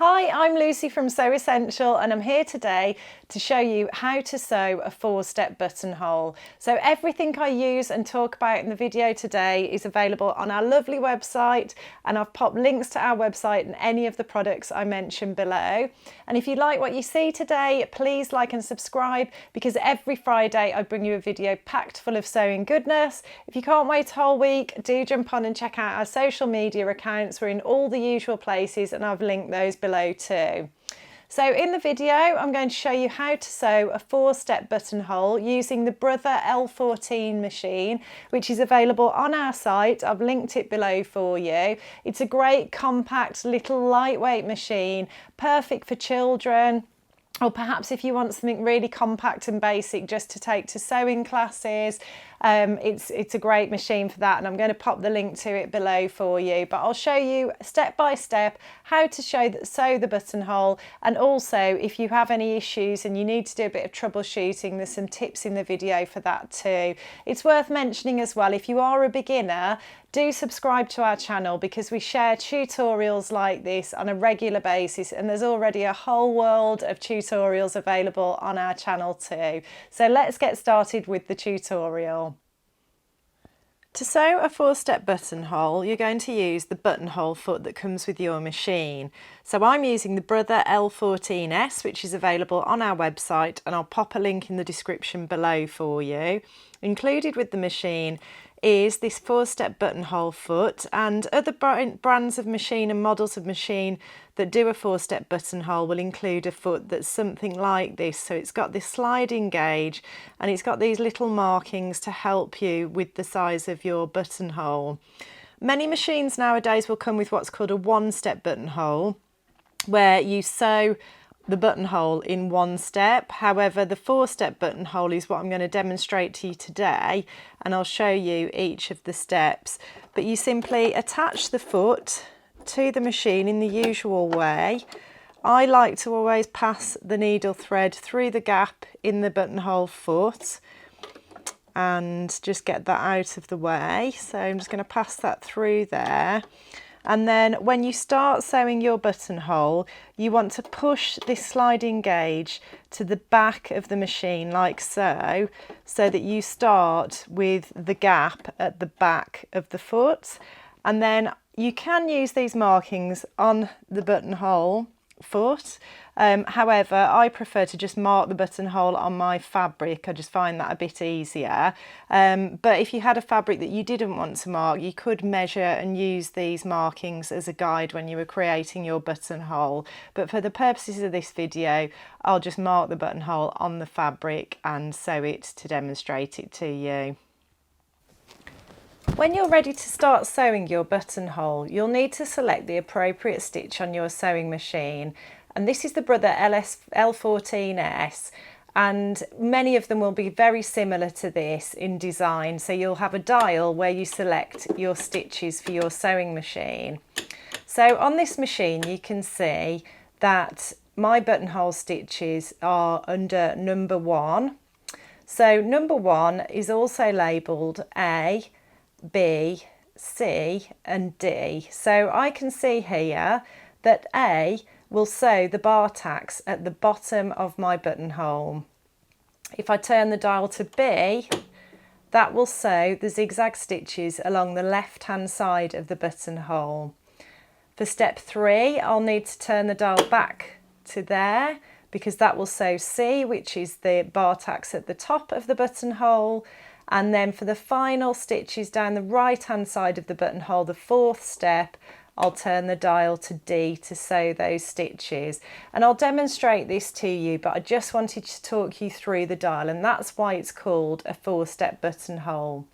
Hi, I'm Lucy from Sew Essential and I'm here today to show you how to sew a 4-step buttonhole. So everything I use and talk about in the video today is available on our lovely website, and I've popped links to our website and any of the products I mentioned below. And if you like what you see today, please like and subscribe, because every Friday I bring you a video packed full of sewing goodness. If you can't wait a whole week, do jump on and check out our social media accounts. We're in all the usual places and I've linked those below too. So in the video I'm going to show you how to sew a 4-step buttonhole using the Brother L14 machine, which is available on our site. I've linked it below for you. It's a great compact little lightweight machine, perfect for children, or perhaps if you want something really compact and basic just to take to sewing classes. It's a great machine for that, and I'm going to pop the link to it below for you. But I'll show you step by step how to sew the buttonhole, and also if you have any issues and you need to do a bit of troubleshooting, there's some tips in the video for that too. It's worth mentioning as well, if you are a beginner, do subscribe to our channel, because we share tutorials like this on a regular basis, and there's already a whole world of tutorials available on our channel too. So let's get started with the tutorial. To sew a 4-step buttonhole, you're going to use the buttonhole foot that comes with your machine. So I'm using the Brother L14S, which is available on our website, and I'll pop a link in the description below for you. Included with the machine is this 4-step buttonhole foot, and other brands of machine and models of machine that do a 4-step buttonhole will include a foot that's something like this. So it's got this sliding gauge and it's got these little markings to help you with the size of your buttonhole. Many machines nowadays will come with what's called a 1-step buttonhole, where you sew the buttonhole in one step. However, the 4-step buttonhole is what I'm going to demonstrate to you today, and I'll show you each of the steps. But you simply attach the foot to the machine in the usual way. I like to always pass the needle thread through the gap in the buttonhole foot and just get that out of the way. So I'm just going to pass that through there. And then when you start sewing your buttonhole, you want to push this sliding gauge to the back of the machine like so, so that you start with the gap at the back of the foot. And then you can use these markings on the buttonhole foot. However, I prefer to just mark the buttonhole on my fabric. I just find that a bit easier. But if you had a fabric that you didn't want to mark, you could measure and use these markings as a guide when you were creating your buttonhole. But for the purposes of this video, I'll just mark the buttonhole on the fabric and sew it to demonstrate it to you. When you're ready to start sewing your buttonhole, you'll need to select the appropriate stitch on your sewing machine. And this is the Brother L14S, and many of them will be very similar to this in design. So you'll have a dial where you select your stitches for your sewing machine. So on this machine you can see that my buttonhole stitches are under number 1. So number 1 is also labelled A, B, C and D. So I can see here that A will sew the bar tacks at the bottom of my buttonhole. If I turn the dial to B, that will sew the zigzag stitches along the left hand side of the buttonhole. For step 3, I'll need to turn the dial back to there, because that will sew C, which is the bar tacks at the top of the buttonhole. And then for the final stitches down the right hand side of the buttonhole, the 4th step, I'll turn the dial to D to sew those stitches. And I'll demonstrate this to you, but I just wanted to talk you through the dial, and that's why it's called a 4-step buttonhole.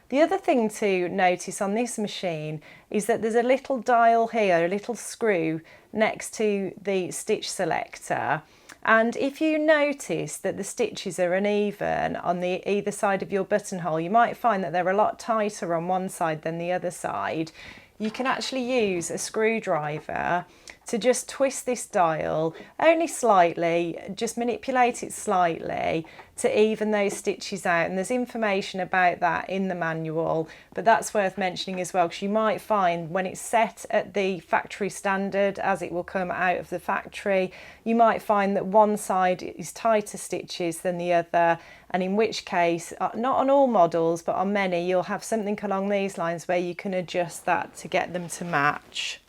The other thing to notice on this machine is that there's a little dial here, a little screw next to the stitch selector. And if you notice that the stitches are uneven on either side of your buttonhole, you might find that they're a lot tighter on one side than the other side. You can actually use a screwdriver to just twist this dial only slightly, just manipulate it slightly to even those stitches out, and there's information about that in the manual, but that's worth mentioning as well, because you might find when it's set at the factory standard as it will come out of the factory, you might find that one side is tighter stitches than the other, and in which case, not on all models but on many, you'll have something along these lines where you can adjust that to get them to match.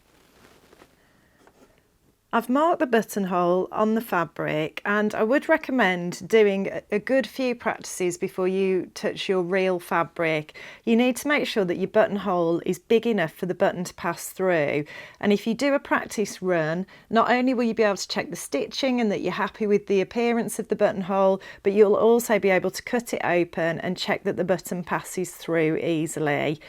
I've marked the buttonhole on the fabric, and I would recommend doing a good few practices before you touch your real fabric. You need to make sure that your buttonhole is big enough for the button to pass through, and if you do a practice run, not only will you be able to check the stitching and that you're happy with the appearance of the buttonhole, but you'll also be able to cut it open and check that the button passes through easily.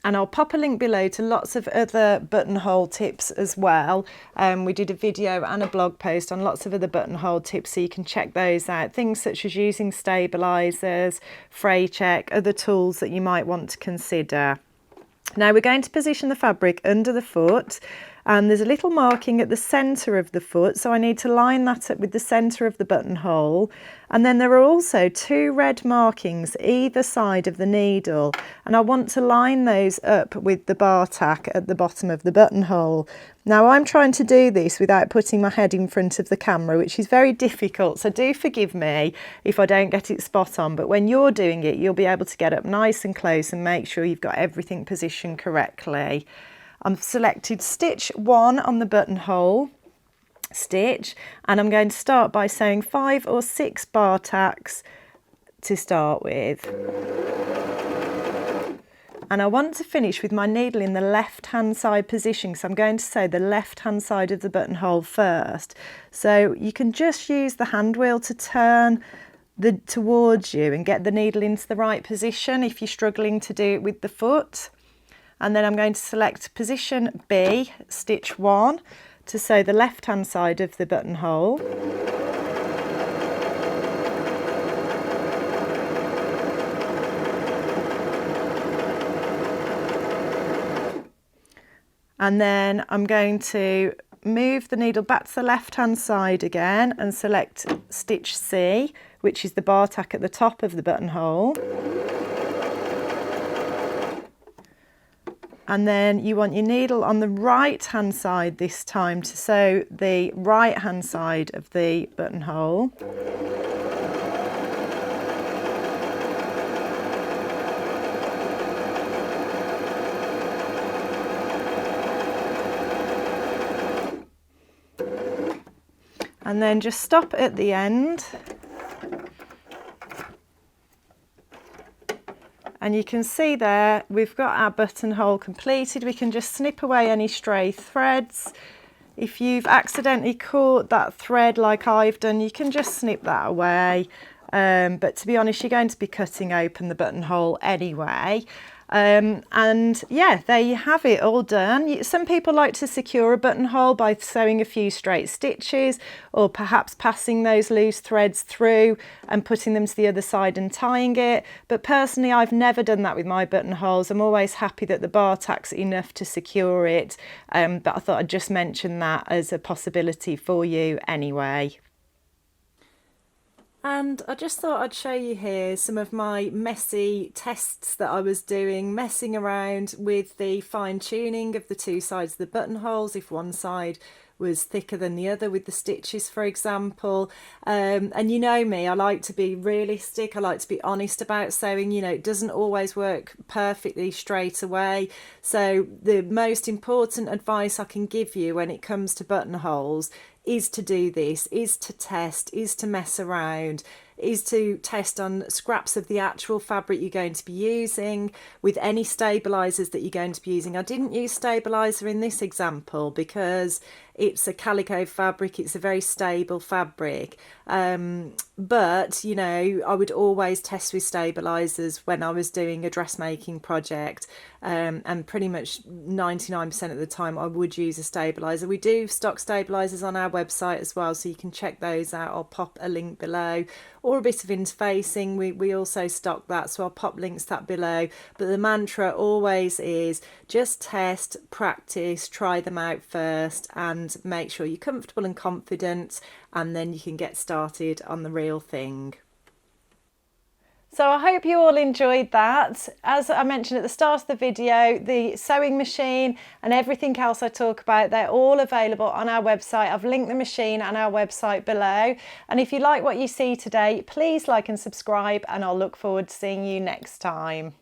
And I'll pop a link below to lots of other buttonhole tips as well. We did a video and a blog post on lots of other buttonhole tips, so you can check those out. Things such as using stabilisers, fray check, other tools that you might want to consider. Now we're going to position the fabric under the foot, and there's a little marking at the centre of the foot, so I need to line that up with the centre of the buttonhole. And then there are also two red markings either side of the needle, and I want to line those up with the bar tack at the bottom of the buttonhole. Now I'm trying to do this without putting my head in front of the camera, which is very difficult, so do forgive me if I don't get it spot on, but when you're doing it you'll be able to get up nice and close and make sure you've got everything positioned correctly. I've selected stitch 1 on the buttonhole stitch, and I'm going to start by sewing 5 or 6 bar tacks to start with. And I want to finish with my needle in the left hand side position, so I'm going to sew the left hand side of the buttonhole first. So you can just use the hand wheel to turn towards you and get the needle into the right position if you're struggling to do it with the foot. And then I'm going to select position B, stitch 1, to sew the left hand side of the buttonhole. And then I'm going to move the needle back to the left hand side again and select stitch C, which is the bar tack at the top of the buttonhole. And then you want your needle on the right hand side this time to sew the right hand side of the buttonhole. And then just stop at the end. And you can see there we've got our buttonhole completed. We can just snip away any stray threads. If you've accidentally caught that thread like I've done, you can just snip that away. But to be honest, you're going to be cutting open the buttonhole anyway. And yeah, there you have it, all done. Some people like to secure a buttonhole by sewing a few straight stitches, or perhaps passing those loose threads through and putting them to the other side and tying it. But personally, I've never done that with my buttonholes. I'm always happy that the bar tack's enough to secure it. But I thought I'd just mention that as a possibility for you anyway. And I just thought I'd show you here some of my messy tests that I was doing, messing around with the fine tuning of the two sides of the buttonholes, if one side was thicker than the other with the stitches, for example. And you know me, I like to be realistic, I like to be honest about sewing. You know, it doesn't always work perfectly straight away. So the most important advice I can give you when it comes to buttonholes is to do this, is to test, is to mess around, is to test on scraps of the actual fabric you're going to be using, with any stabilisers that you're going to be using. I didn't use stabiliser in this example because it's a calico fabric, it's a very stable fabric, but you know, I would always test with stabilisers when I was doing a dressmaking project, and pretty much 99% of the time I would use a stabiliser. We do stock stabilisers on our website as well, so you can check those out. I'll pop a link below, or a bit of interfacing, we also stock that, so I'll pop links to that below. But the mantra always is just test, practice, try them out first, and make sure you're comfortable and confident, and then you can get started on the real thing. So I hope you all enjoyed that. As I mentioned at the start of the video, the sewing machine and everything else I talk about, they're all available on our website. I've linked the machine and our website below. And if you like what you see today, please like and subscribe, and I'll look forward to seeing you next time.